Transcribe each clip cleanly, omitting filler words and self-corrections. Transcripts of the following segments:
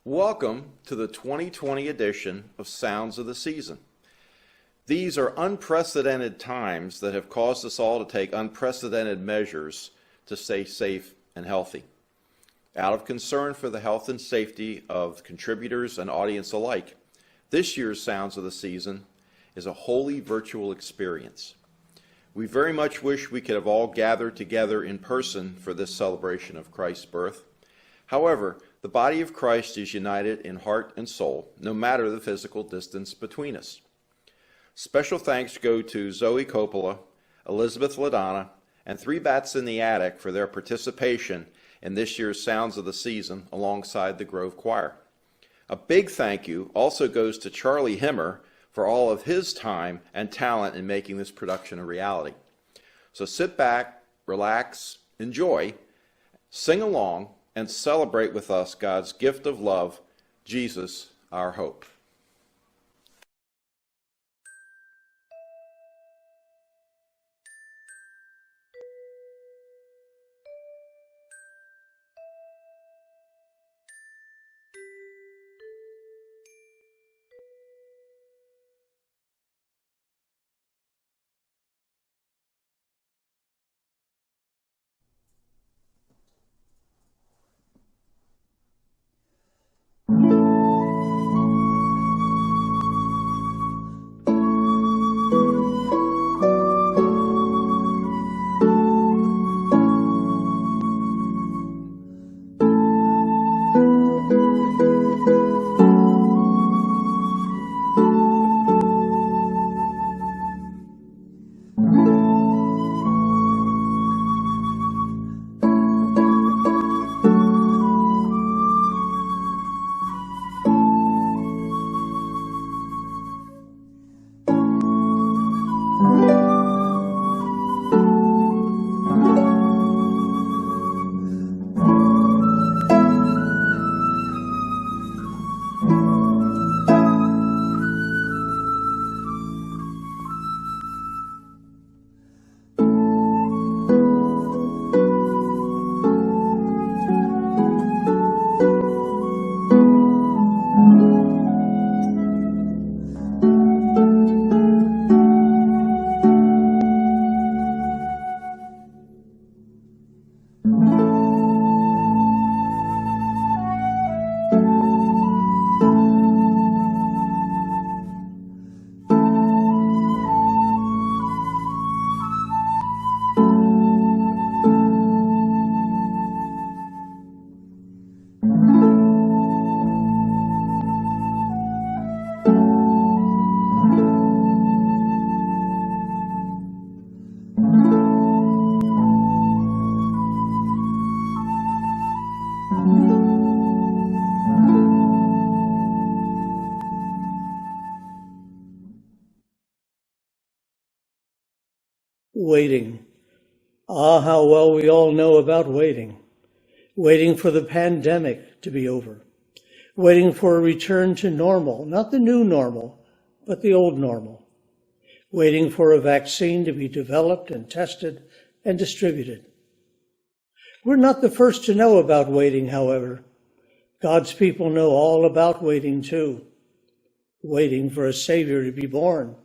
Welcome to the 2020 edition of Sounds of the Season. These are unprecedented times that have caused us all to take unprecedented measures to stay safe and healthy. Out of concern for the health and safety of contributors and audience alike, this year's Sounds of the Season is a wholly virtual experience. We very much wish we could have all gathered together in person for this celebration of Christ's birth. However, the body of Christ is united in heart and soul, no matter the physical distance between us. Special thanks go to Zoe Coppola, Elizabeth LaDonna, and Three Bats in the Attic for their participation in this year's Sounds of the Season alongside the Grove Choir. A big thank you also goes to Charlie Himmer for all of his time and talent in making this production a reality. So sit back, relax, enjoy, sing along, and celebrate with us God's gift of love, Jesus, our hope. Waiting. Ah, how well we all know about waiting. Waiting for the pandemic to be over. Waiting for a return to normal, not the new normal, but the old normal. Waiting for a vaccine to be developed and tested and distributed. We're not the first to know about waiting, however. God's people know all about waiting too. Waiting for a Savior to be born.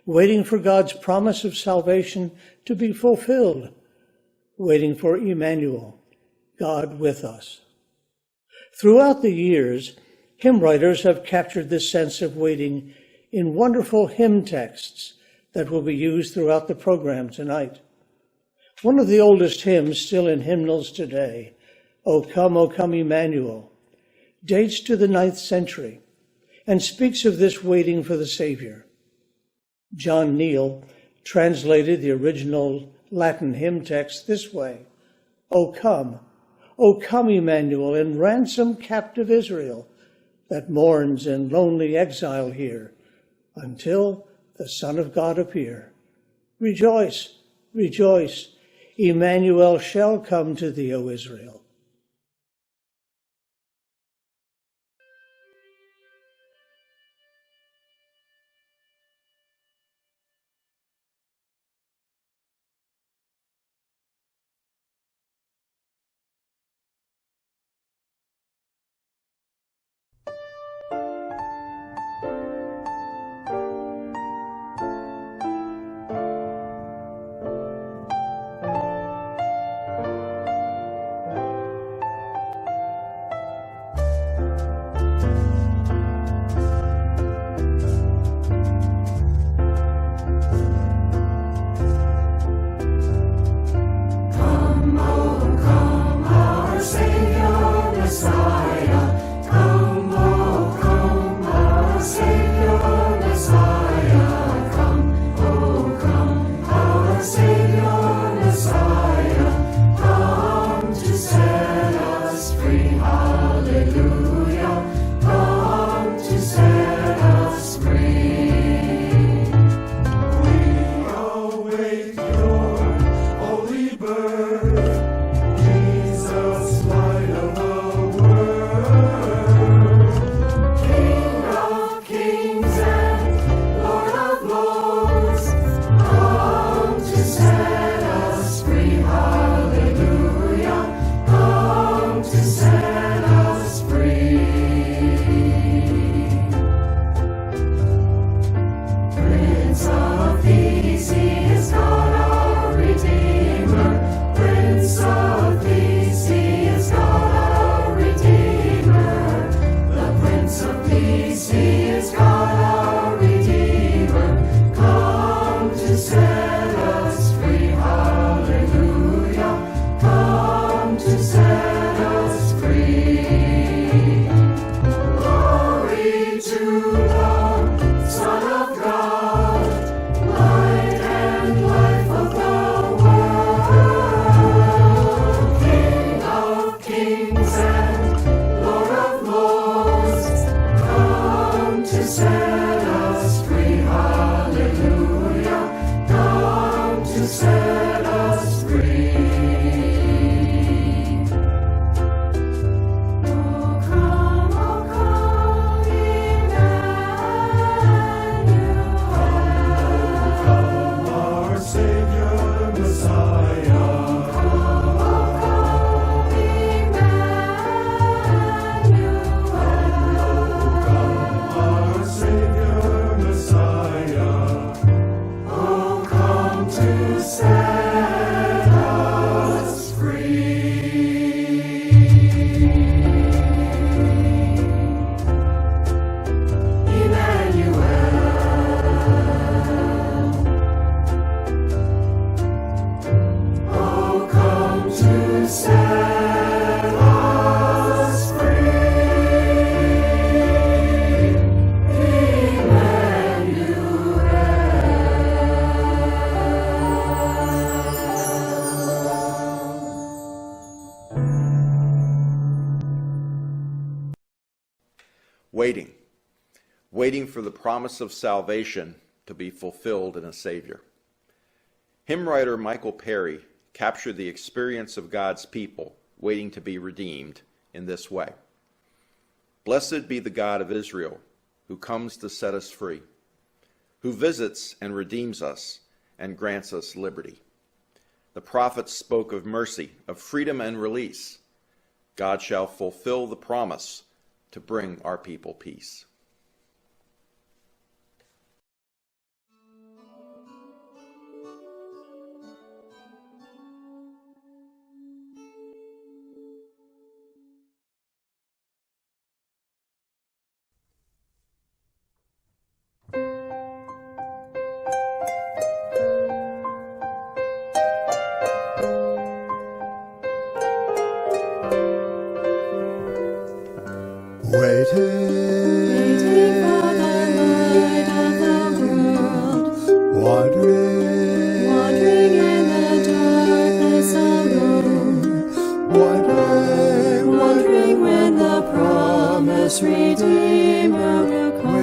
Waiting for God's promise of salvation to be fulfilled, waiting for Emmanuel, God with us. Throughout the years, hymn writers have captured this sense of waiting in wonderful hymn texts that will be used throughout the program tonight. One of the oldest hymns still in hymnals today, O Come, Emmanuel, dates to the 9th century and speaks of this waiting for the Savior. John Neal translated the original Latin hymn text this way, O come, Emmanuel, and ransom captive Israel that mourns in lonely exile here until the Son of God appear. Rejoice, rejoice, Emmanuel shall come to thee, O Israel. waiting for the promise of salvation to be fulfilled in a Savior. Hymn writer Michael Perry captured the experience of God's people waiting to be redeemed in this way. Blessed be the God of Israel, who comes to set us free, who visits and redeems us and grants us liberty. The prophets spoke of mercy, of freedom and release. God shall fulfill the promise to bring our people peace. Waiting for the light of the world, wandering in the darkness alone, wondering when the promised Redeemer will come.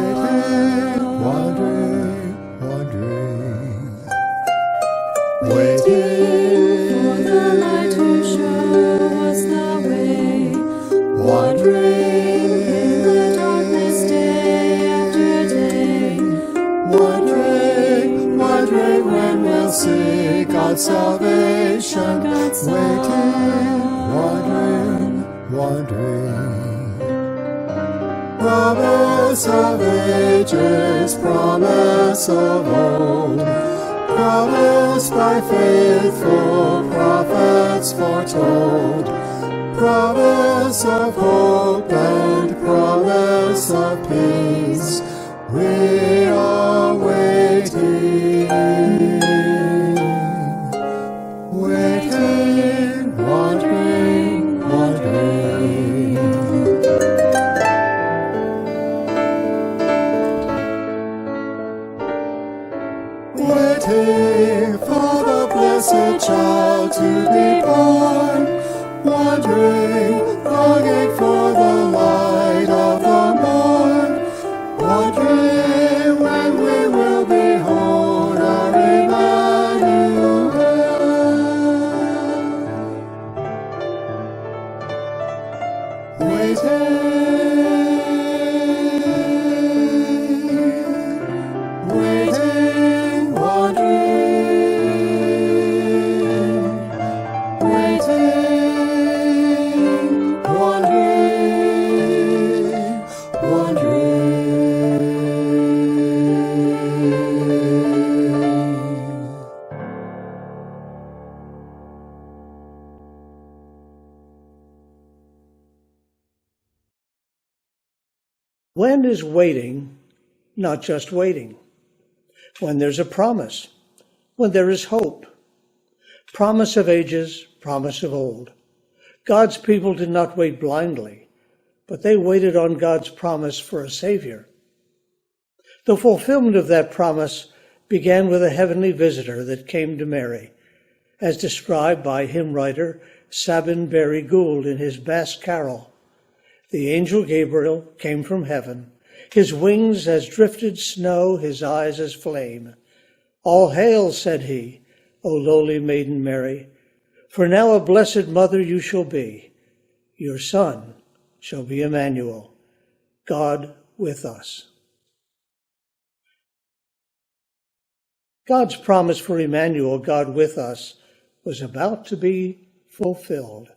Waiting for the light to show us the way, wandering in the darkness day after day, wondering when we'll see God's salvation, wandering. Promise of ages, promise of old, promised by faithful prophets foretold, promise of hope and promise of peace, we are waiting, wandering. Waiting for the blessed child to be born, wandering, longing for the light of the morn, wondering when we will behold our Emmanuel. Waiting, wandering. When is waiting not just waiting? When there's a promise, when there is hope. Promise of ages, promise of old. God's people did not wait blindly, but they waited on God's promise for a Savior. The fulfillment of that promise began with a heavenly visitor that came to Mary, as described by hymn writer Sabin Barry Gould in his Mass Carol. The angel Gabriel came from heaven, his wings as drifted snow, his eyes as flame. All hail, said he, O lowly maiden Mary, for now a blessed mother you shall be. Your son shall be Emmanuel, God with us. God's promise for Emmanuel, God with us, was about to be fulfilled.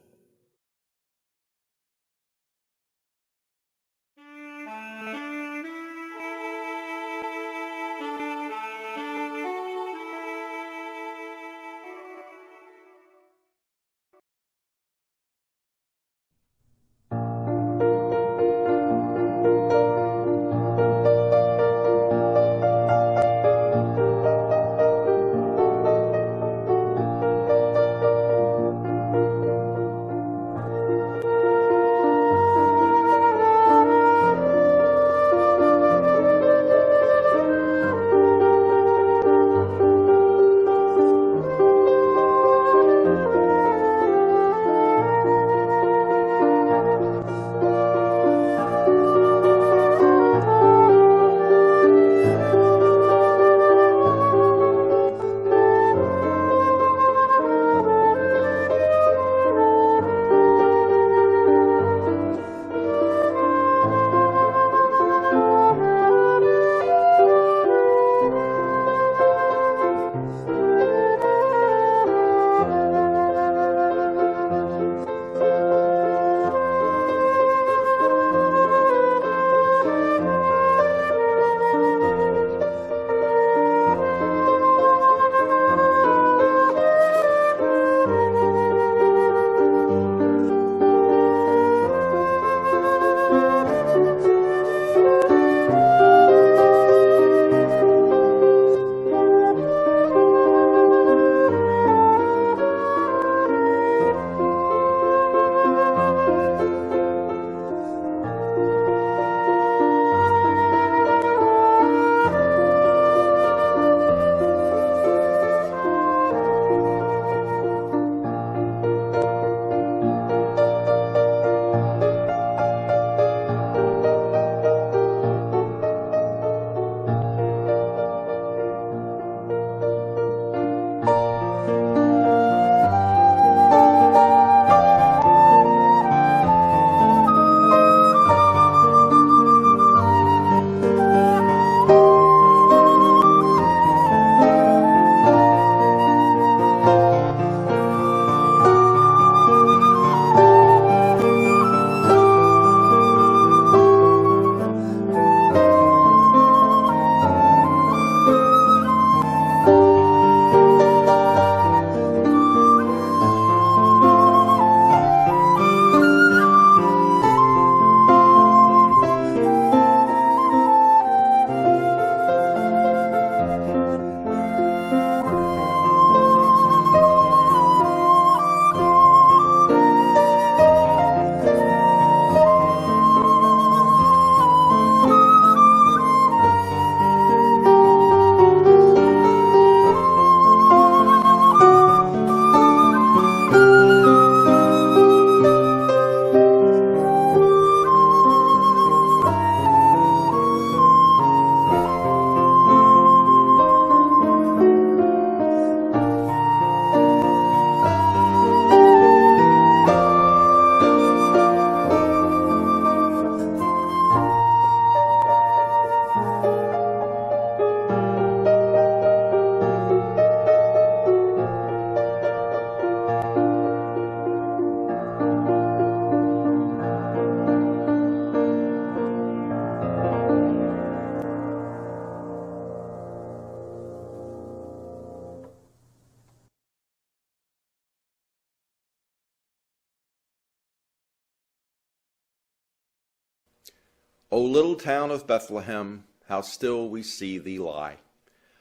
O little town of Bethlehem, how still we see thee lie.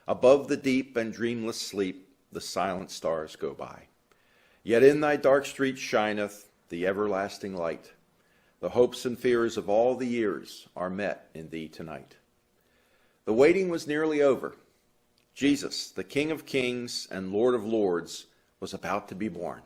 Above the deep and dreamless sleep, the silent stars go by. Yet in thy dark street shineth the everlasting light. The hopes and fears of all the years are met in thee tonight. The waiting was nearly over. Jesus, the King of Kings and Lord of Lords, was about to be born.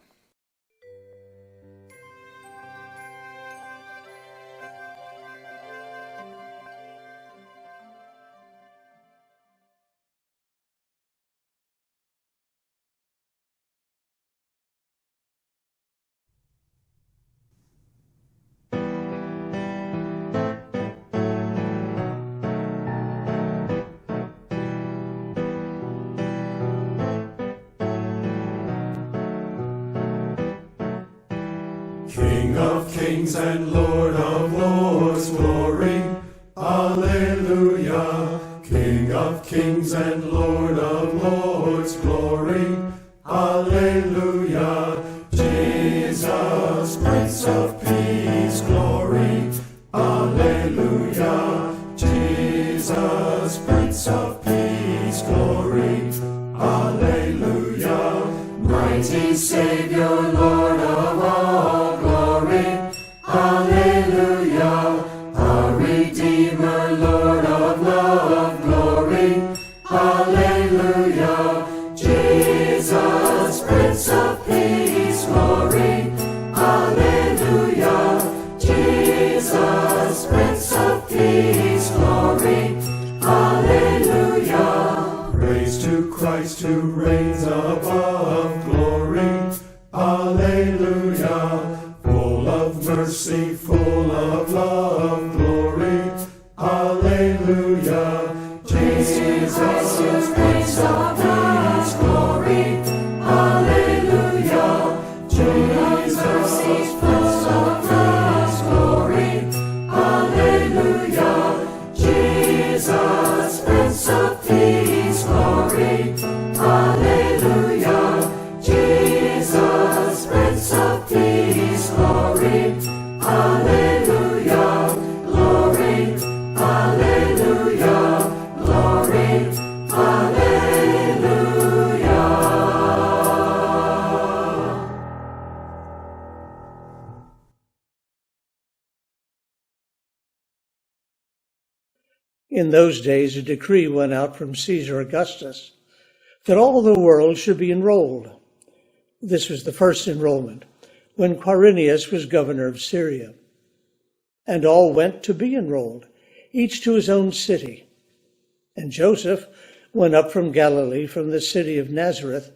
King of kings and Lord of lords, glory, alleluia. King of kings and Lord of lords, glory, alleluia. Jesus, Prince of peace, glory, alleluia. Jesus, Prince of peace, glory, alleluia. Mighty Savior, Lord of all, glory, alleluia. Our Redeemer, Lord of love, glory, alleluia. Jesus, Prince of peace, glory, alleluia. Jesus, Prince of peace, glory, alleluia. Praise to Christ who reigns above, glory, alleluia. Full of mercy, full of love, glory, alleluia. Jesus is Prince of peace, glory, alleluia. Jesus is Prince of peace, glory, alleluia. Jesus, Prince of peace, glory, alleluia. Jesus, Prince of peace, glory, alleluia. Glory, alleluia. Glory, alleluia. In those days, a decree went out from Caesar Augustus that all the world should be enrolled. This was the first enrollment, when Quirinius was governor of Syria. And all went to be enrolled, each to his own city. And Joseph went up from Galilee, from the city of Nazareth,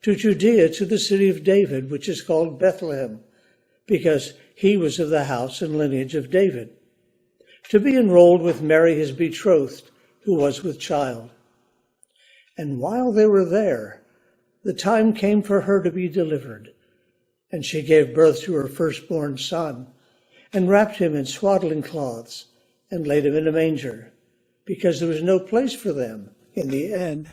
to Judea, to the city of David, which is called Bethlehem, because he was of the house and lineage of David, to be enrolled with Mary his betrothed, who was with child. And while they were there, the time came for her to be delivered. And she gave birth to her firstborn son, and wrapped him in swaddling cloths, and laid him in a manger, because there was no place for them in the inn.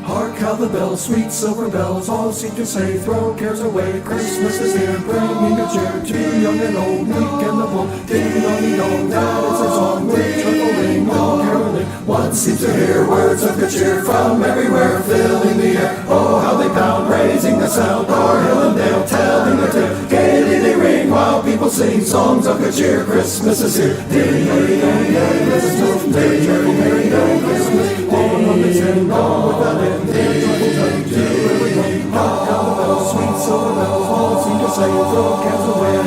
Hark how the bells, sweet silver bells, all seem to say, throw cares away. Christmas is here, bringing good cheer to young and old, meek and the bold. Ding dong dong, that is our song, with joyful ring, all caroling. One seems to hear words of good cheer from everywhere, filling the air. Oh, how they pound, raising the sound, o'er hill and dale, telling their tale. Gaily they ring while people sing songs of good cheer. Christmas is here. Ding ding dong, Christmas, ding ding ding dong, Christmas. All they sing, all without end. Hark how the bells, sweet silver bells, all seem to say, throw cares away.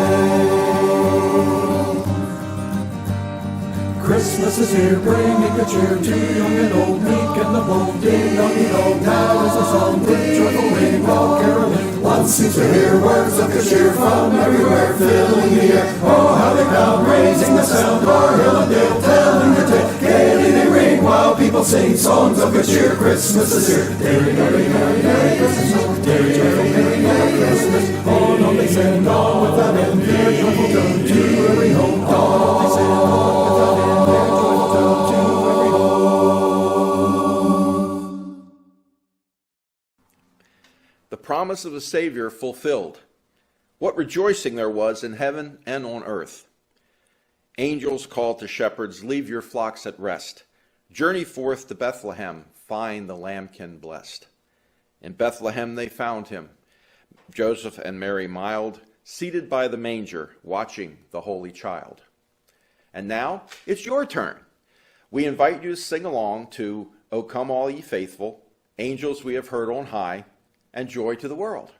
Christmas is here, bringing good cheer to young and old, meek and the bold. Ding dong dong, that is the song, with joyful ring, all caroling. One seems to hear words of good cheer from everywhere, filling the air. Oh, how they pound, raising the sound, o'er hill and dale, telling their tale. Gaily they ring while people sing songs of good cheer. Christmas is here. Merry, merry, merry, merry Christmas. Merry, merry, merry, merry Christmas. On they sing, all without end, their joyful tone to every home. On they sing, all without end, their joyful tone the promise of the Savior fulfilled. What rejoicing there was in heaven and on earth. Angels called to shepherds, leave your flocks at rest. Journey forth to Bethlehem, find the lambkin blessed. In Bethlehem they found him, Joseph and Mary mild, seated by the manger, watching the holy child. And now it's your turn. We invite you to sing along to O Come All Ye Faithful, Angels we have heard on high, and Joy to the World.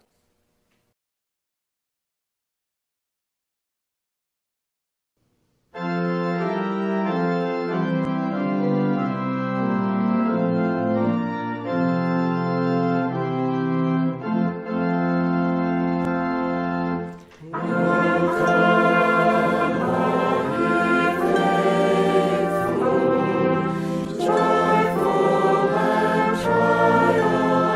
Joyful and triumphant,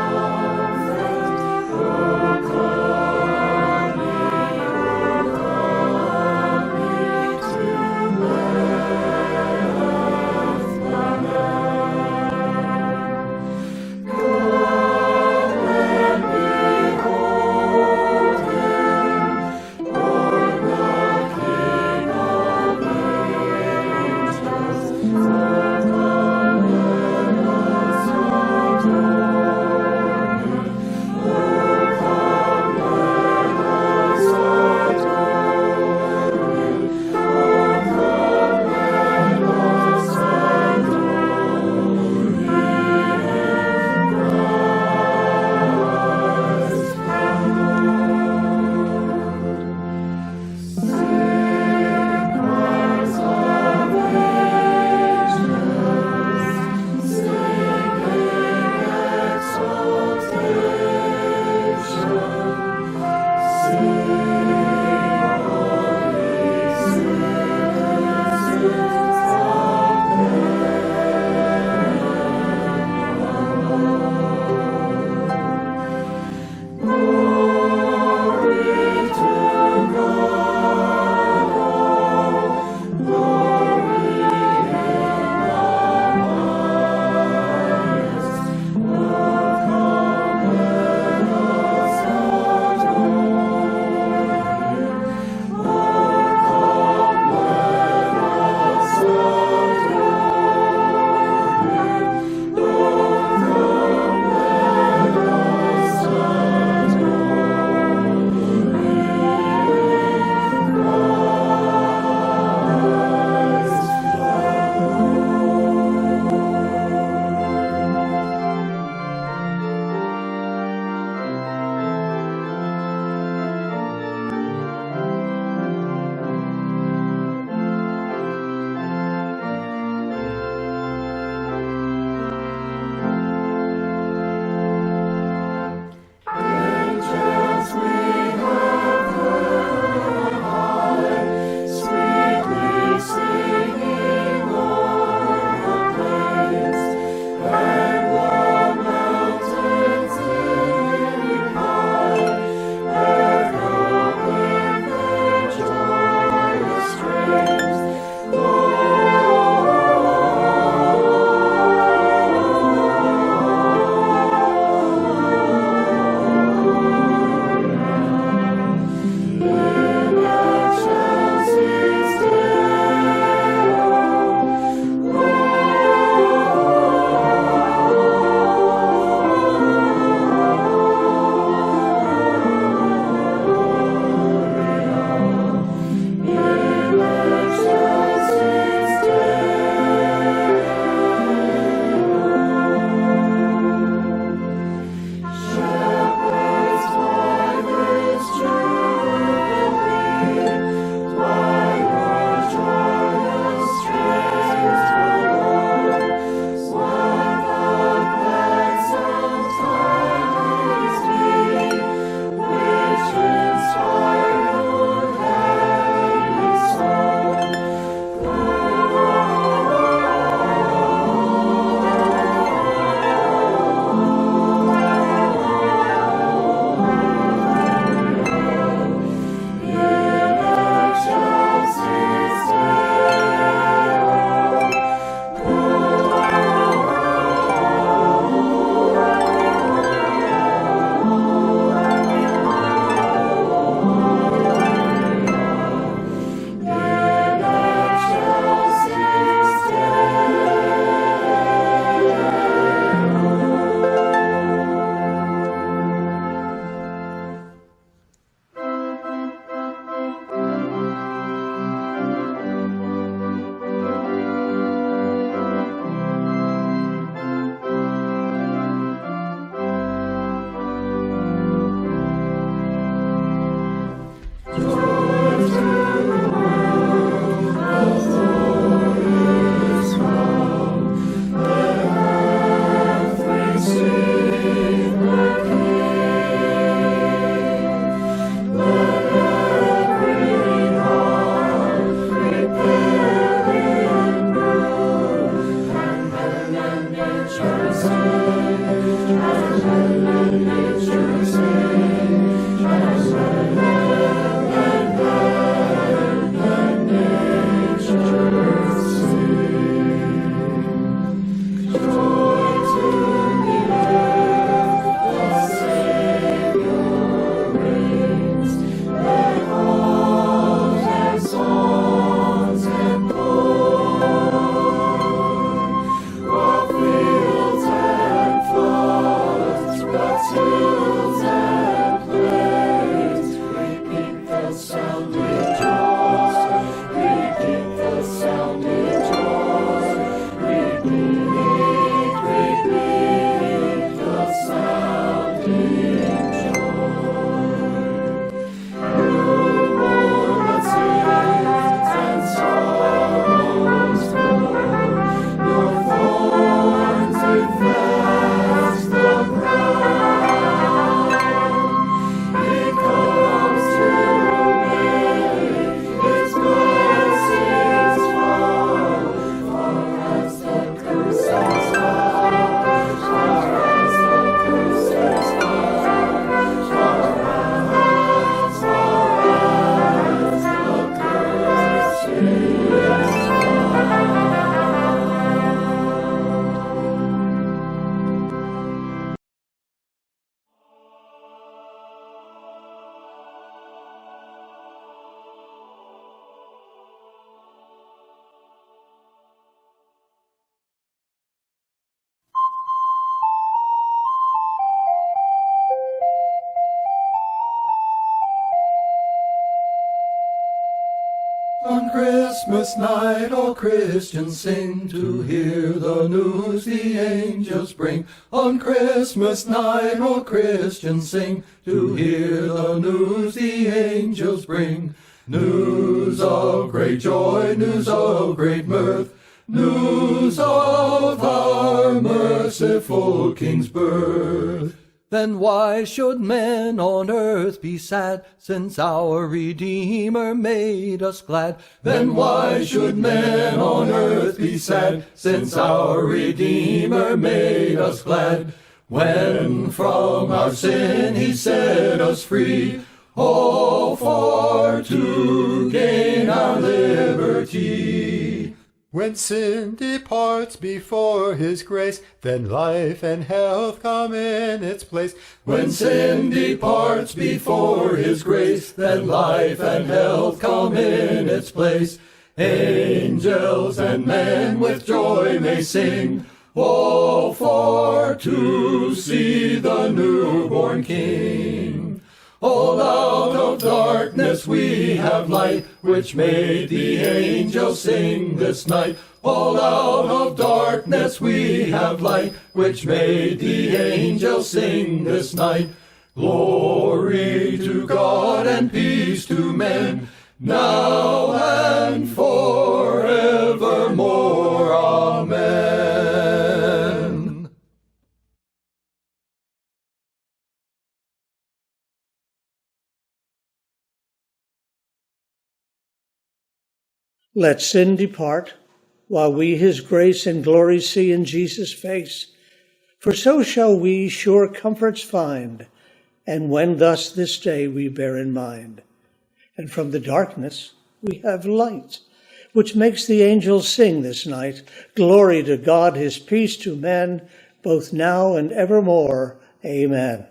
Christmas night all Christians sing to hear the news the angels bring. On Christmas night all Christians sing to hear the news the angels bring. News of great joy, news of great mirth, news of our merciful King's birth. Then why should men on earth be sad, since our Redeemer made us glad? Then why should men on earth be sad, since our Redeemer made us glad? When from our sin he set us free, all for to gain our liberty. When sin departs before his grace, then life and health come in its place. When sin departs before his grace, then life and health come in its place. Angels and men with joy may sing, all for to see the newborn King. All out of darkness we have light, which made the angels sing this night. All out of darkness we have light, which made the angels sing this night. Glory to God and peace to men, now and forevermore. Amen. Let sin depart, while we his grace and glory see in Jesus' face. For so shall we sure comforts find, and when thus this day we bear in mind. And from the darkness we have light, which makes the angels sing this night. Glory to God, his peace to men, both now and evermore. Amen.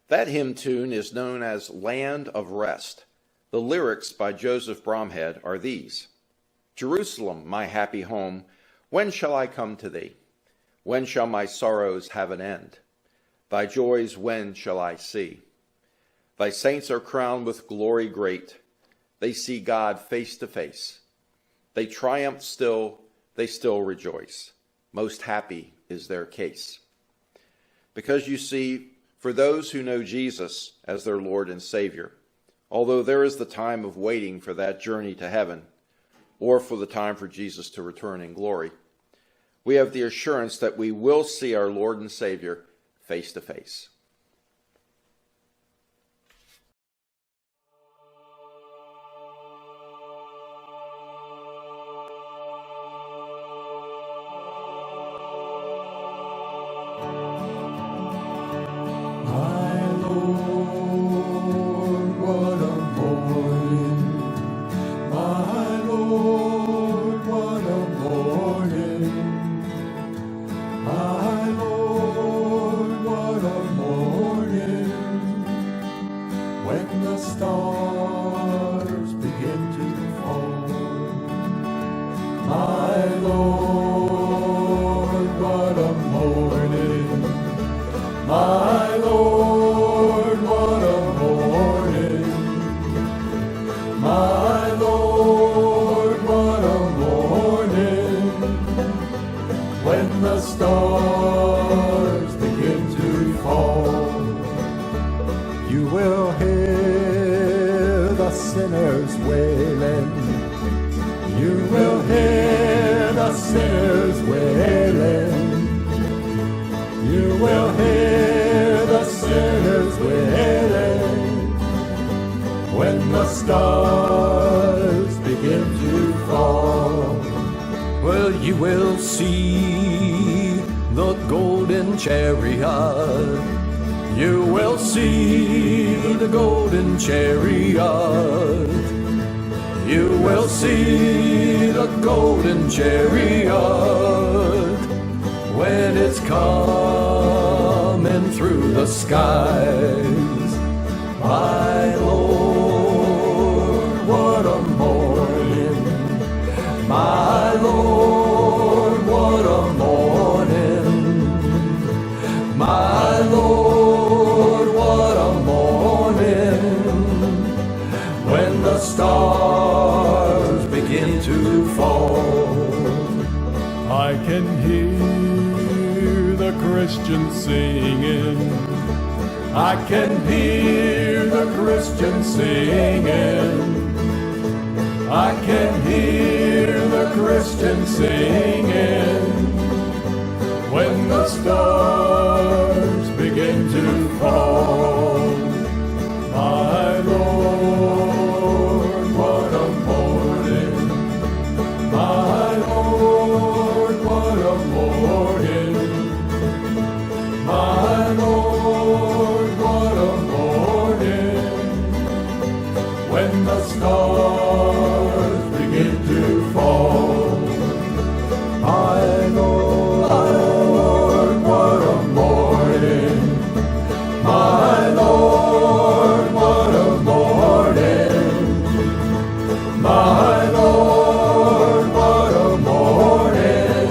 That hymn tune is known as Land of Rest. The lyrics by Joseph Bromhead are these: Jerusalem, my happy home, when shall I come to thee? When shall my sorrows have an end? Thy joys when shall I see? Thy saints are crowned with glory great. They see God face to face. They triumph still, they still rejoice. Most happy is their case. Because you see, for those who know Jesus as their Lord and Savior, although there is the time of waiting for that journey to heaven, or for the time for Jesus to return in glory, we have the assurance that we will see our Lord and Savior face to face. My Lord, what a morning. My Lord, what a morning. My Lord, what a morning. When the stars begin to fall. My Lord, what a morning. My Lord, what a morning. My Lord, what a morning. When the stars begin to fall. You will hear the sinners wailing. You will hear the sinners wailing. You will hear the sinners wailing. When the stars begin to fall. Well, you will see the golden chariot. You will see the golden chariot. You will see the golden chariot when it's coming through the skies. My Lord, what a morning. My Lord, what a morning. My Lord, what a morning. When the stars begin to fall. I can hear the Christians singing. I can hear the Christians singing. I can hear the Christians singing. When the stars begin to fall. My Lord, what a morning. My Lord, what a morning. My Lord, what a morning. When the stars begin to fall. My Lord, what a morning. My Lord, what a morning. My Lord, what a morning.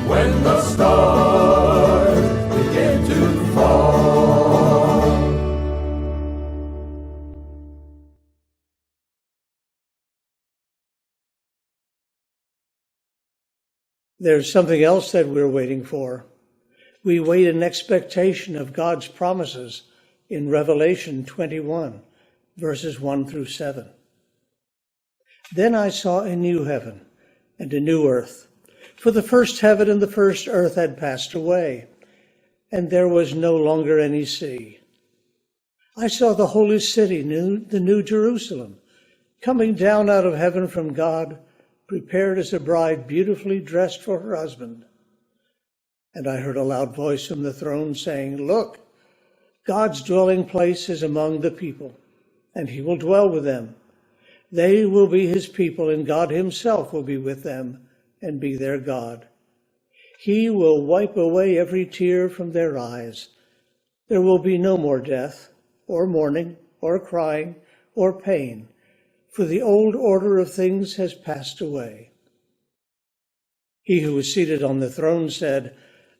When the stars begin to fall. There's something else that we're waiting for. We wait in expectation of God's promises in Revelation 21, verses 1 through 7. Then I saw a new heaven and a new earth, for the first heaven and the first earth had passed away, and there was no longer any sea. I saw the holy city, the new Jerusalem, coming down out of heaven from God, prepared as a bride beautifully dressed for her husband. And I heard a loud voice from the throne saying, "Look, God's dwelling place is among the people, and he will dwell with them. They will be his people, and God himself will be with them and be their God. He will wipe away every tear from their eyes. There will be no more death, or mourning, or crying, or pain, for the old order of things has passed away." He who was seated on the throne said,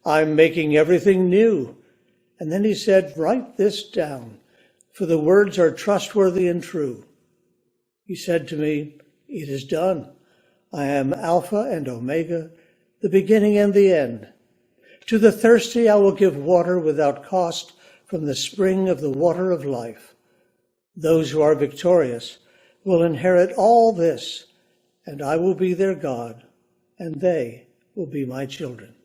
"I'm making everything new." And then he said, "Write this down, for the words are trustworthy and true." He said to me, "It is done. I am Alpha and Omega, the beginning and the end. To the thirsty I will give water without cost from the spring of the water of life. Those who are victorious will inherit all this, and I will be their God, and they will be my children."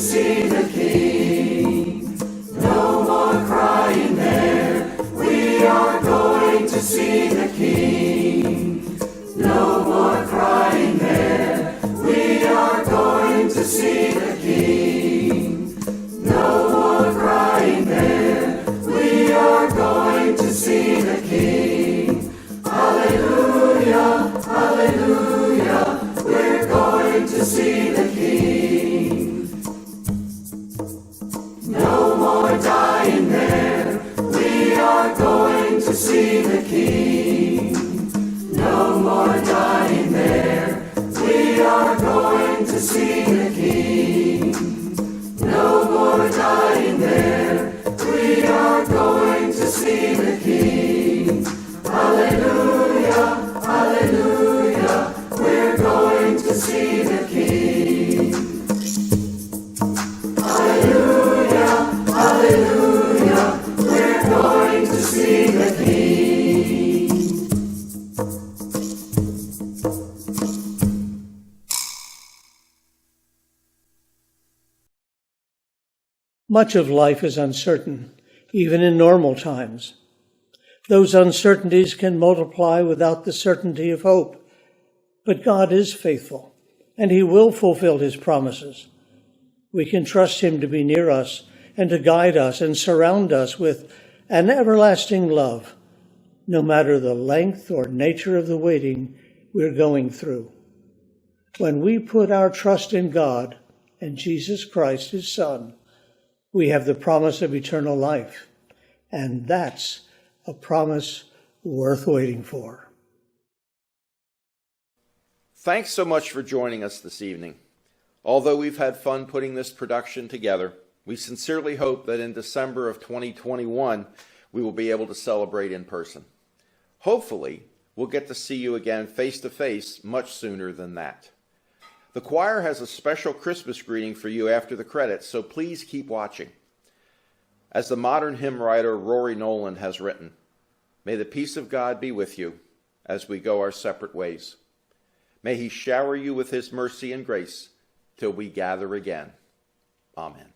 see the King. No more crying there. We are going to see the King. No more crying there. We are going to see the King. No more crying there. We are going to see the King. Hallelujah, hallelujah. We're going to see the King. No more dying there. We are going to see the King. No more dying there. We are going to see the King. No more dying there. We are going to see the King. Hallelujah, hallelujah. We're going to see the King. Hallelujah, hallelujah. We're going to see the King. Much of life is uncertain, even in normal times. Those uncertainties can multiply without the certainty of hope. But God is faithful, and He will fulfill His promises. We can trust Him to be near us and to guide us and surround us with an everlasting love, no matter the length or nature of the waiting we're going through. When we put our trust in God and Jesus Christ, His Son, we have the promise of eternal life, and that's a promise worth waiting for. Thanks so much for joining us this evening. Although we've had fun putting this production together, we sincerely hope that in December of 2021, we will be able to celebrate in person. Hopefully, we'll get to see you again face to face much sooner than that. The choir has a special Christmas greeting for you after the credits, so please keep watching. As the modern hymn writer Rory Noland has written, may the peace of God be with you as we go our separate ways. May He shower you with His mercy and grace till we gather again. Amen.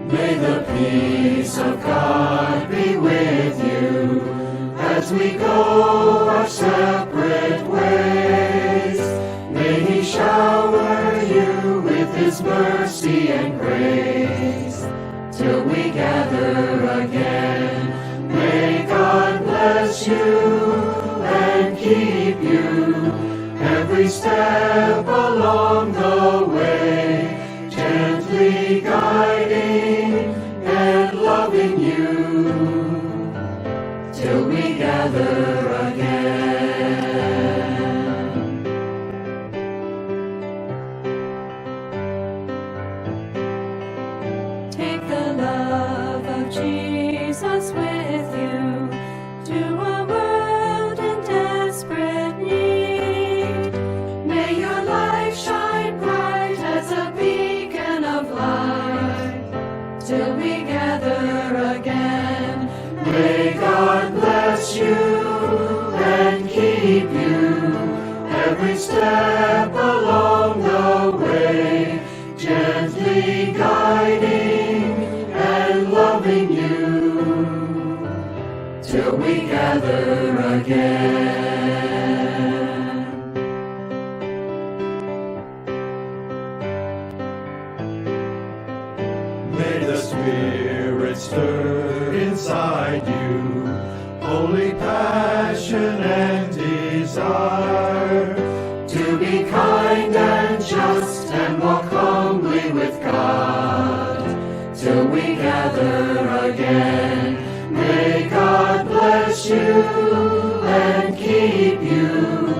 May the peace of God be with you as we go our separate ways. May He shower you with His mercy and grace till we gather again. May God bless you and keep you every step along the way, gently guiding and loving you till we gather again. Take the love of Jesus with you to a world in desperate need. May your life shine bright as a beacon of light till we gather again. May God bless you and keep you every step along the way, gently guiding and loving you till we gather again. May the Spirit stir inside you holy passion and desire to be kind and just and walk humbly with God till we gather again. May God bless you and keep you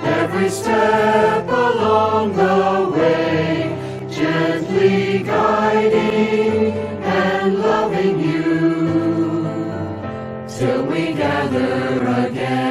every step along the way, gently guiding and loving you till we gather again.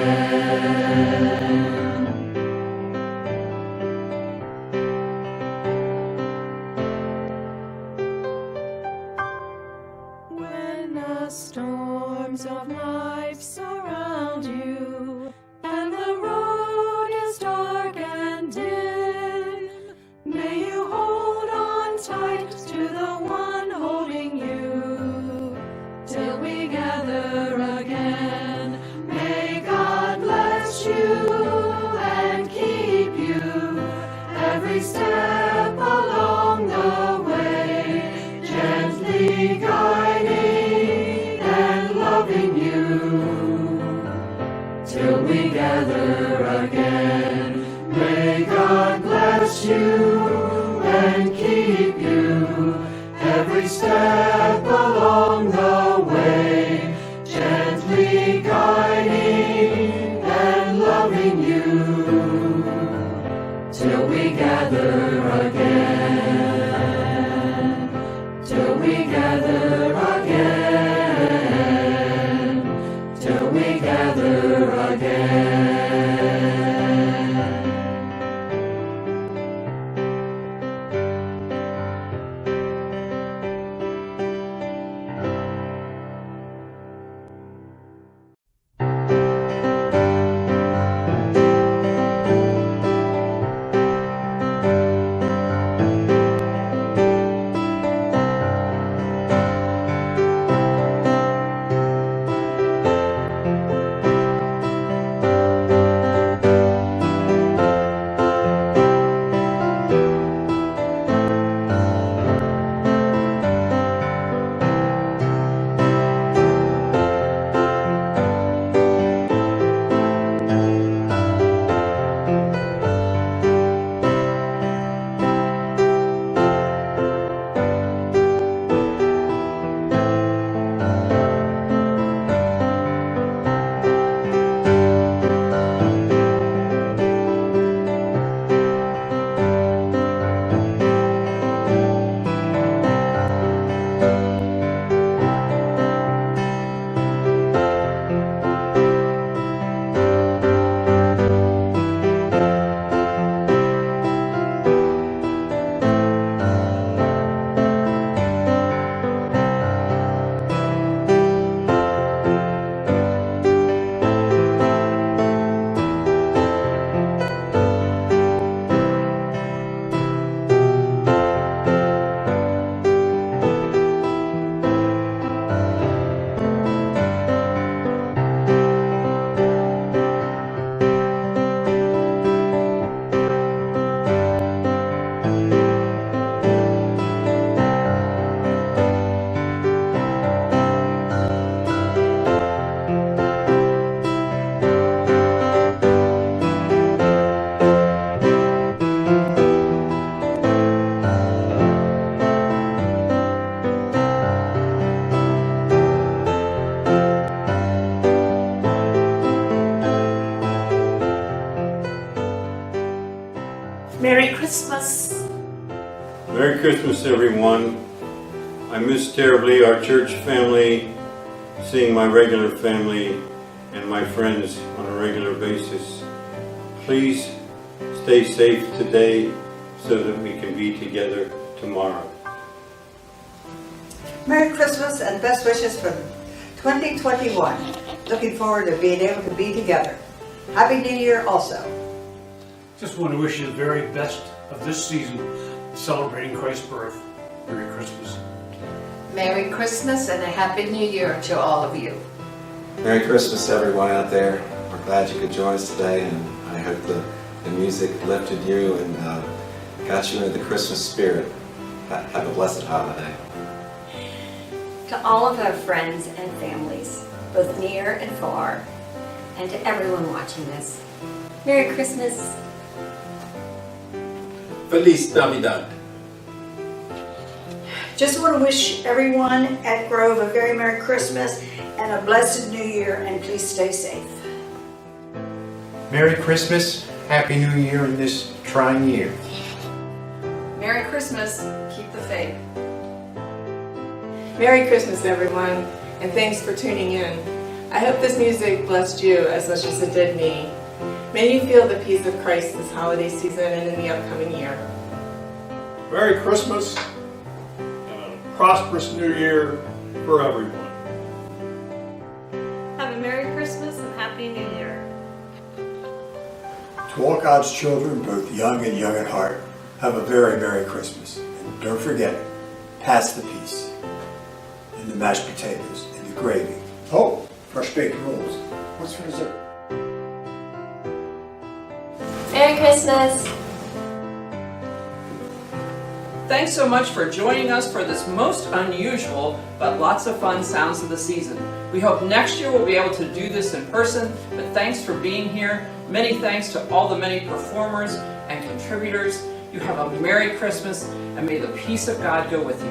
When the storms of life surround you and the road is dark and dim, may you hold on tight to the one holding you till we gather again. May God bless you and keep you every step along the way, gently guiding and loving you till we gather again. May God bless you and keep you every step along the way, gently guiding and loving you till we gather again, till we gather again, till we gather again. Merry Christmas. Merry Christmas, everyone. I miss terribly our church family, seeing my regular family and my friends on a regular basis. Please stay safe today so that we can be together tomorrow. Merry Christmas and best wishes for 2021. Looking forward to being able to be together. Happy New Year also. Just want to wish you the very best of this season, celebrating Christ's birth. Merry Christmas. Merry Christmas and a Happy New Year to all of you. Merry Christmas to everyone out there. We're glad you could join us today, and I hope the music lifted you and got you into the Christmas spirit. Have a blessed holiday. To all of our friends and families, both near and far, and to everyone watching this, Merry Christmas. Feliz Navidad. Just want to wish everyone at Grove a very Merry Christmas and a blessed New Year, and please stay safe. Merry Christmas, Happy New Year in this trying year. Merry Christmas. Keep the faith. Merry Christmas, everyone, and thanks for tuning in. I hope this music blessed you as much as it did me. May you feel the peace of Christ this holiday season and in the upcoming year. Merry Christmas and a prosperous New Year for everyone. Have a Merry Christmas and Happy New Year. To all God's children, both young and young at heart, have a very Merry Christmas. And don't forget, pass the peace. And the mashed potatoes, and the gravy. Oh, fresh baked rolls. What's for dessert? Merry Christmas. Thanks so much for joining us for this most unusual but lots of fun Sounds of the Season. We hope next year we'll be able to do this in person, but thanks for being here. Many thanks to all the many performers and contributors. You have a Merry Christmas, and may the peace of God go with you.